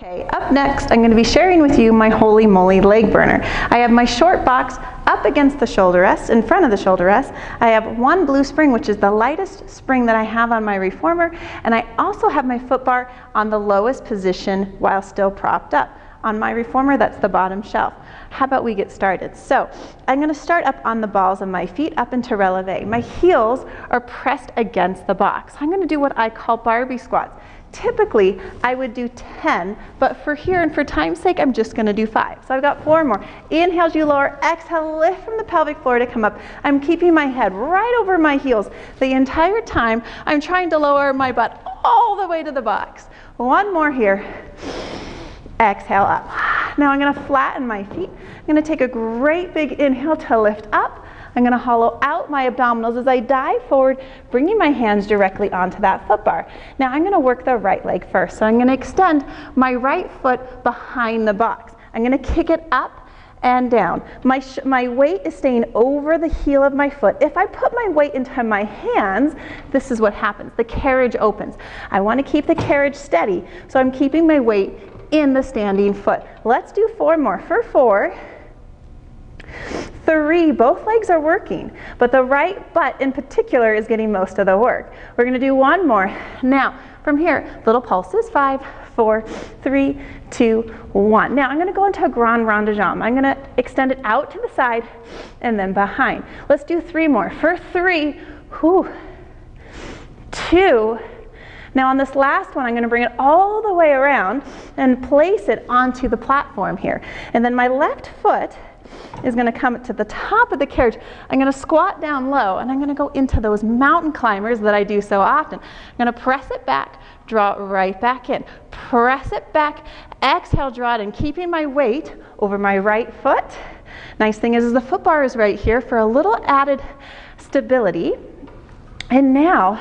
Okay, up next I'm going to be sharing with you my Holy Moly leg burner. I have my short box up against the shoulder rest, in front of the shoulder rest. I have one blue spring, which is the lightest spring that I have on my reformer, and I also have my foot bar on the lowest position while still propped up. On my reformer, that's the bottom shelf. How about we get started? So I'm going to start up on the balls of my feet up into releve. My heels are pressed against the box. I'm going to do what I call Barbie squats. Typically, I would do 10, but for here and for time's sake, I'm just going to do 5. So I've got 4 more. Inhale as you lower, exhale, lift from the pelvic floor to come up. I'm keeping my head right over my heels. The entire time, I'm trying to lower my butt all the way to the box. One more here. Exhale up. Now I'm going to flatten my feet. I'm going to take a great big inhale to lift up. I'm going to hollow out my abdominals as I dive forward, bringing my hands directly onto that foot bar. Now I'm going to work the right leg first. So I'm going to extend my right foot behind the box. I'm going to kick it up and down. My weight is staying over the heel of my foot. If I put my weight into my hands, this is what happens. The carriage opens. I want to keep the carriage steady, so I'm keeping my weight in the standing foot. Let's do 4 more. For 4, 3, both legs are working, but the right butt in particular is getting most of the work. We're going to do 1 more. Now, from here, little pulses, 5, 4, 3, 2, 1. Now, I'm going to go into a grand rond de jambe. I'm going to extend it out to the side and then behind. Let's do 3 more. For 3, 2, now on this last one, I'm going to bring it all the way around and place it onto the platform here. And then my left foot is going to come to the top of the carriage. I'm going to squat down low, and I'm going to go into those mountain climbers that I do so often. I'm going to press it back, draw it right back in. Press it back, exhale, draw it in, keeping my weight over my right foot. Nice thing is the foot bar is right here for a little added stability. And now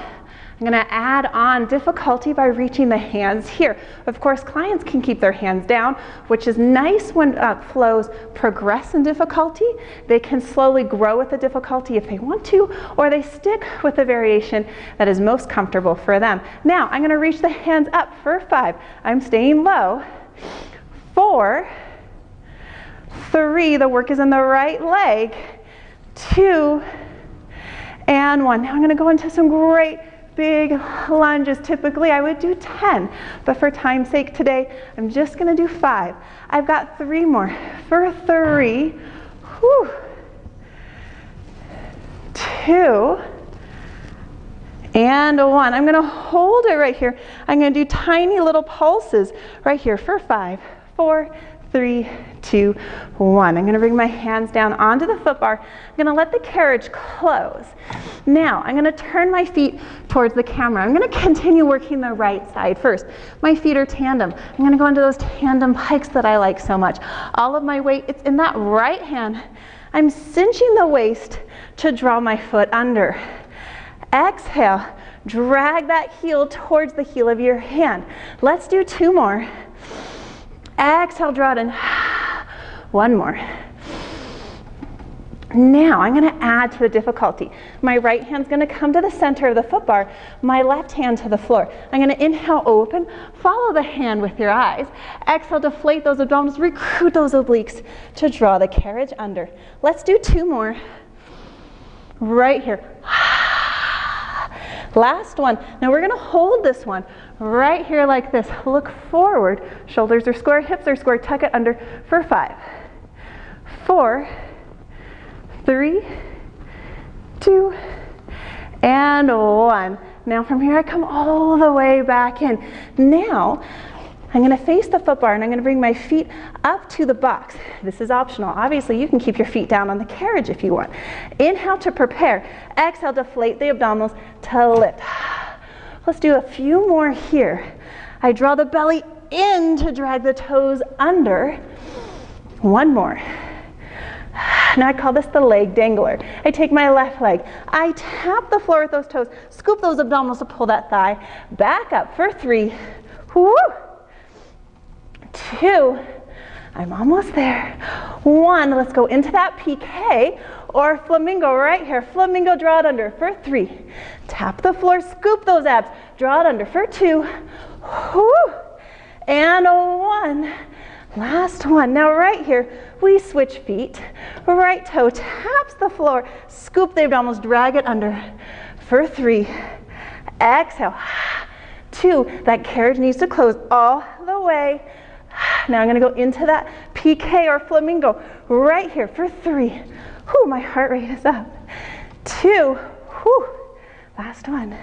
I'm going to add on difficulty by reaching the hands here. Of course, clients can keep their hands down, which is nice when flows progress in difficulty. They can slowly grow with the difficulty if they want to, or they stick with the variation that is most comfortable for them. Now, I'm going to reach the hands up for 5. I'm staying low. 4, 3, the work is in the right leg. 2, and 1. Now I'm going to go into some great big lunges. Typically I would do 10, but for time's sake today, I'm just going to do 5. I've got 3 more. For 3, 2, and 1. I'm going to hold it right here. I'm going to do tiny little pulses right here for 5, 4, 3, 2, 1. I'm going to bring my hands down onto the foot bar. I'm going to let the carriage close. Now, I'm going to turn my feet towards the camera. I'm going to continue working the right side first. My feet are tandem. I'm going to go into those tandem hikes that I like so much. All of my weight, it's in that right hand. I'm cinching the waist to draw my foot under. Exhale, drag that heel towards the heel of your hand. Let's do 2 more. Exhale, draw it in. 1 more. Now I'm going to add to the difficulty. My right hand's going to come to the center of the foot bar, my left hand to the floor. I'm going to inhale, open, follow the hand with your eyes. Exhale, deflate those abdominals, recruit those obliques to draw the carriage under. Let's do 2 more. Right here. Last one. Now we're going to hold this one right here like this. Look forward. Shoulders are square, hips are square. Tuck it under for 5, 4, 3, 2, and 1. Now from here I come all the way back in. Now I'm going to face the foot bar and I'm going to bring my feet up to the box. This is optional. Obviously you can keep your feet down on the carriage if you want. Inhale to prepare. Exhale, deflate the abdominals to lift. Let's do a few more here. I draw the belly in to drag the toes under. 1 more. Now I call this the leg dangler. I take my left leg, I tap the floor with those toes, scoop those abdominals to pull that thigh back up for 3, 2, I'm almost there, 1, let's go into that PK or flamingo right here. Flamingo, draw it under for 3, tap the floor, scoop those abs, draw it under for 2, and 1. Last one. Now right here, we switch feet. Right toe taps the floor. Scoop the abdominals, drag it under for 3. Exhale. 2. That carriage needs to close all the way. Now I'm going to go into that PK or flamingo right here for 3. Whew, my heart rate is up. 2. Whew. Last one.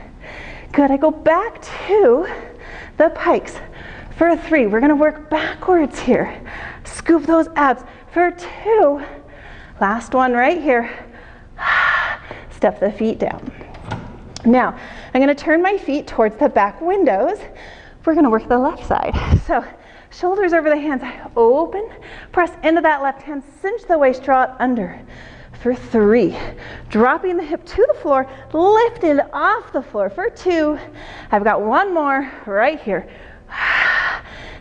Good. I go back to the pikes for 3. We're going to work backwards here. Scoop those abs for 2. Last one right here. Step the feet down. Now, I'm going to turn my feet towards the back windows. We're going to work the left side. So, shoulders over the hands. I open, press into that left hand, cinch the waist, draw it under for 3. Dropping the hip to the floor, lifted off the floor for 2. I've got one more right here.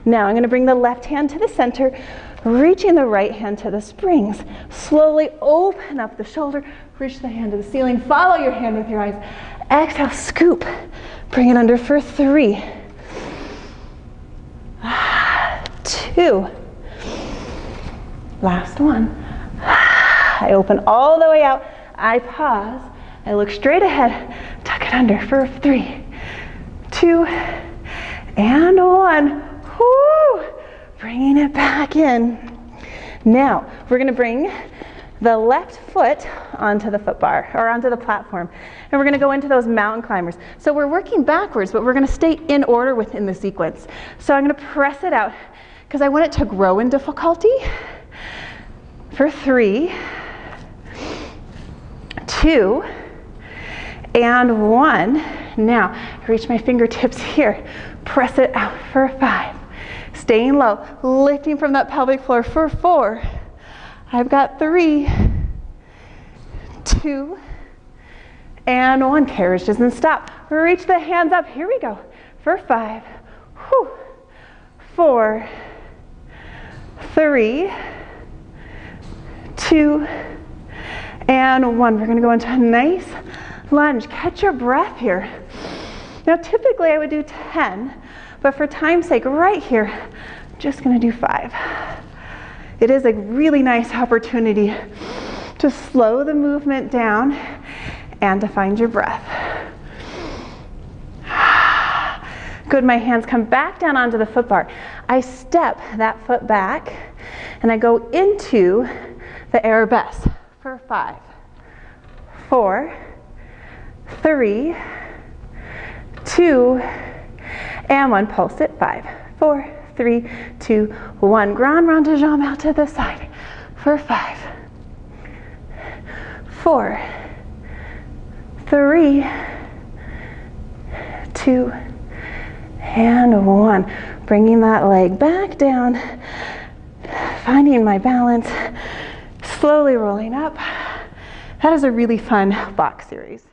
Now I'm going to bring the left hand to the center, reaching the right hand to the springs. Slowly open up the shoulder, reach the hand to the ceiling, follow your hand with your eyes. Exhale, scoop, bring it under for 3. 2. Last one. I open all the way out, I pause, I look straight ahead, tuck it under for 3, 2, and 1. Whoo! Bringing it back in. Now, we're going to bring the left foot onto the foot bar, or onto the platform, and we're going to go into those mountain climbers. So we're working backwards, but we're going to stay in order within the sequence. So I'm going to press it out, because I want it to grow in difficulty. For 3, 2, and 1. Now, I reach my fingertips here. Press it out for 5. Staying low, lifting from that pelvic floor for 4. I've got 3, 2, and 1. Carriage doesn't stop. Reach the hands up. Here we go. For 5. Whew. 4, 3, 2, and 1. We're going to go into a nice lunge. Catch your breath here. Now typically I would do 10, but for time's sake right here, I'm just going to do 5. It is a really nice opportunity to slow the movement down and to find your breath. Good, my hands come back down onto the foot bar. I step that foot back and I go into the arabesque for 5, 4, 3, 2, and 1. Pulse it. 5, 4, 3, 2, 1. Grand rond de jambe out to the side for 5, 4, 3, 2, and 1. Bringing that leg back down, finding my balance, slowly rolling up. That is a really fun box series.